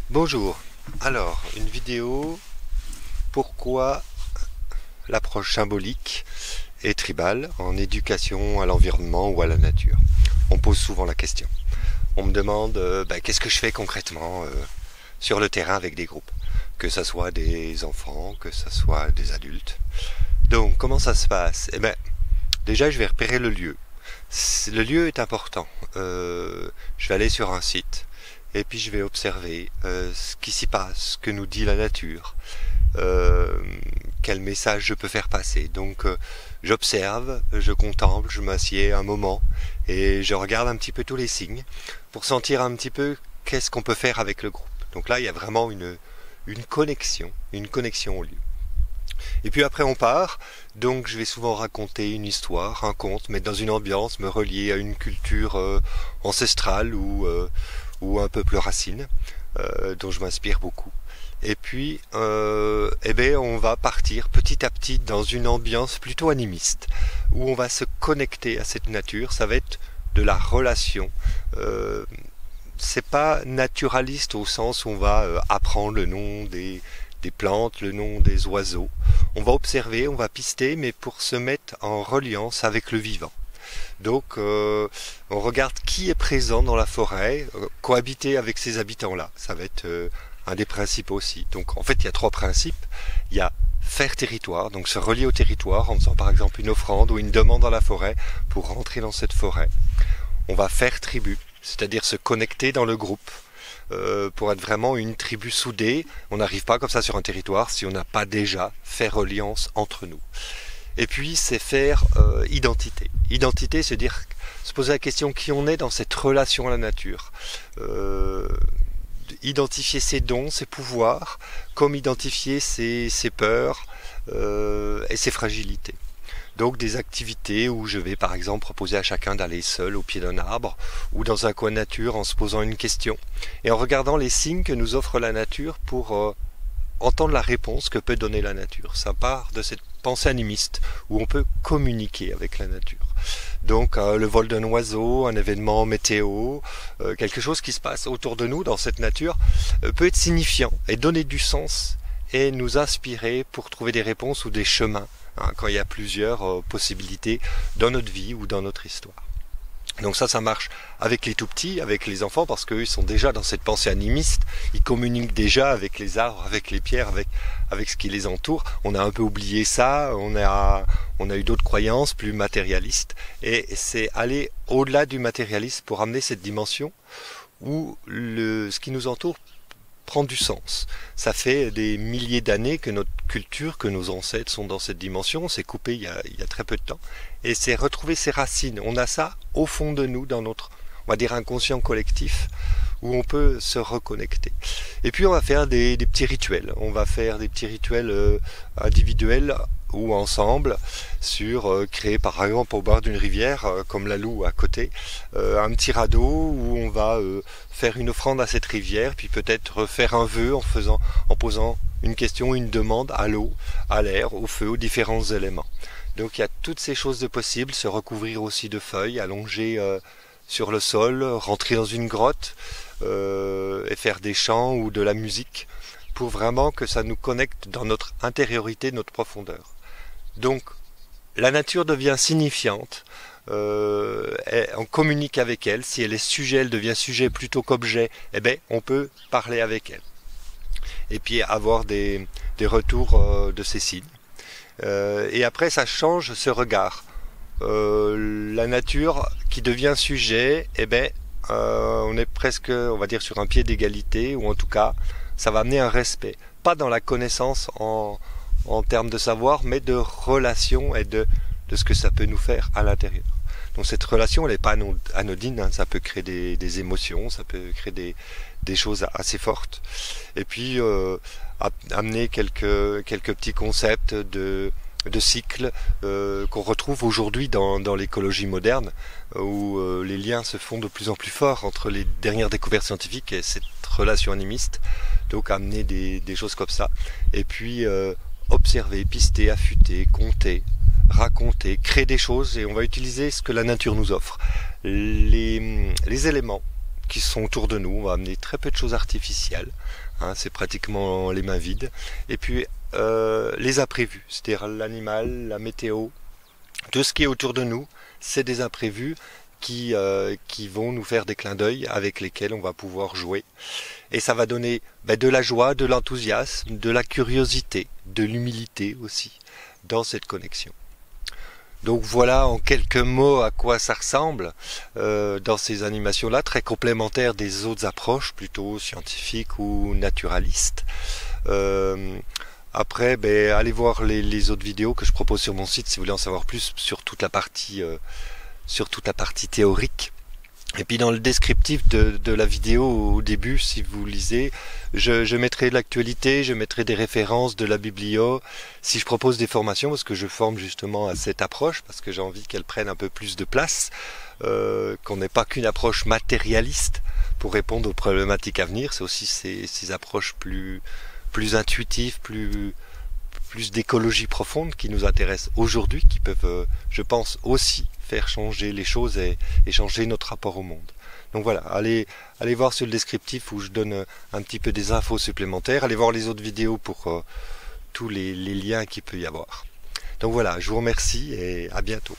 Bonjour, alors une vidéo pourquoi l'approche symbolique et tribale en éducation à l'environnement ou à la nature. On pose souvent la question. On me demande qu'est-ce que je fais concrètement sur le terrain avec des groupes, que ce soit des enfants, que ce soit des adultes. Donc comment ça se passe? Déjà je vais repérer le lieu. Le lieu est important. Je vais aller sur un site et puis je vais observer ce qui s'y passe, ce que nous dit la nature, quel message je peux faire passer. Donc j'observe, je contemple, je m'assieds un moment et je regarde un petit peu tous les signes pour sentir un petit peu qu'est-ce qu'on peut faire avec le groupe. Donc là il y a vraiment une connexion au lieu. Et puis après on part, donc je vais souvent raconter une histoire, un conte, mais dans une ambiance, me relier à une culture ancestrale ou un peuple racine, dont je m'inspire beaucoup. Et puis on va partir petit à petit dans une ambiance plutôt animiste, où on va se connecter à cette nature, ça va être de la relation. C'est pas naturaliste au sens où on va apprendre le nom des plantes, le nom des oiseaux. On va observer, on va pister, mais pour se mettre en reliance avec le vivant. Donc on regarde qui est présent dans la forêt, cohabiter avec ces habitants-là. Ça va être un des principes aussi. Donc en fait il y a trois principes. Il y a faire territoire, donc se relier au territoire en faisant par exemple une offrande ou une demande dans la forêt pour rentrer dans cette forêt. On va faire tribu, c'est-à-dire se connecter dans le groupe. Pour être vraiment une tribu soudée, on n'arrive pas comme ça sur un territoire si on n'a pas déjà fait reliance entre nous. Et puis c'est faire identité. Identité, c'est dire, se poser la question qui on est dans cette relation à la nature. Identifier ses dons, ses pouvoirs, comme identifier ses peurs et ses fragilités. Donc des activités où je vais par exemple proposer à chacun d'aller seul au pied d'un arbre ou dans un coin de nature en se posant une question et en regardant les signes que nous offre la nature pour entendre la réponse que peut donner la nature. Ça part de cette pensée animiste où on peut communiquer avec la nature. Donc le vol d'un oiseau, un événement météo, quelque chose qui se passe autour de nous dans cette nature peut être signifiant et donner du sens et nous inspirer pour trouver des réponses ou des chemins quand il y a plusieurs possibilités dans notre vie ou dans notre histoire. Donc ça marche avec les tout petits, avec les enfants, parce qu'eux ils sont déjà dans cette pensée animiste, ils communiquent déjà avec les arbres, avec les pierres, avec ce qui les entoure. On a un peu oublié ça, on a eu d'autres croyances plus matérialistes, et c'est aller au-delà du matérialisme pour amener cette dimension où ce qui nous entoure prend du sens. Ça fait des milliers d'années que notre culture, que nos ancêtres sont dans cette dimension, on s'est coupé il y a très peu de temps, et c'est retrouver ses racines. On a ça au fond de nous, dans notre, on va dire, inconscient collectif, où on peut se reconnecter. Et puis on va faire des petits rituels. On va faire des petits rituels individuels ou ensemble sur créer par exemple au bord d'une rivière comme la Loue à côté un petit radeau où on va faire une offrande à cette rivière, puis peut-être faire un vœu en posant une question, une demande à l'eau, à l'air, au feu, aux différents éléments. Donc il y a toutes ces choses de possibles, se recouvrir aussi de feuilles, allonger sur le sol, rentrer dans une grotte et faire des chants ou de la musique pour vraiment que ça nous connecte dans notre intériorité, notre profondeur. Donc la nature devient signifiante, on communique avec elle, si elle est sujet, elle devient sujet plutôt qu'objet, on peut parler avec elle. Et puis avoir des retours de ces signes. Et après ça change ce regard. La nature qui devient sujet, on est presque, on va dire, sur un pied d'égalité, ou en tout cas, ça va amener un respect. Pas dans la connaissance en termes de savoir, mais de relation et de ce que ça peut nous faire à l'intérieur. Donc cette relation, elle n'est pas anodine, hein, ça peut créer des émotions, ça peut créer des choses assez fortes. Et puis amener quelques petits concepts de cycles qu'on retrouve aujourd'hui dans l'écologie moderne, où les liens se font de plus en plus forts entre les dernières découvertes scientifiques et cette relation animiste. Donc amener des choses comme ça. Et puis observer, pister, affûter, compter, raconter, créer des choses, et on va utiliser ce que la nature nous offre. Les éléments qui sont autour de nous. On va amener très peu de choses artificielles, hein, c'est pratiquement les mains vides. Et puis les imprévus, c'est-à-dire l'animal, la météo, tout ce qui est autour de nous, c'est des imprévus qui vont nous faire des clins d'œil avec lesquels on va pouvoir jouer. Et ça va donner de la joie, de l'enthousiasme, de la curiosité, de l'humilité aussi dans cette connexion. Donc voilà en quelques mots à quoi ça ressemble dans ces animations-là, très complémentaires des autres approches plutôt scientifiques ou naturalistes. Après, allez voir les autres vidéos que je propose sur mon site si vous voulez en savoir plus sur toute la partie théorique. Et puis dans le descriptif de la vidéo au début, si vous lisez, je mettrai de l'actualité, je mettrai des références de la biblio, si je propose des formations, parce que je forme justement à cette approche, parce que j'ai envie qu'elle prenne un peu plus de place, qu'on n'ait pas qu'une approche matérialiste pour répondre aux problématiques à venir, c'est aussi ces approches plus intuitives, plus d'écologie profonde qui nous intéressent aujourd'hui, qui peuvent, je pense, aussi faire changer les choses et changer notre rapport au monde. Donc voilà, allez voir sur le descriptif où je donne un petit peu des infos supplémentaires, allez voir les autres vidéos pour tous les liens qu'il peut y avoir. Donc voilà, je vous remercie et à bientôt.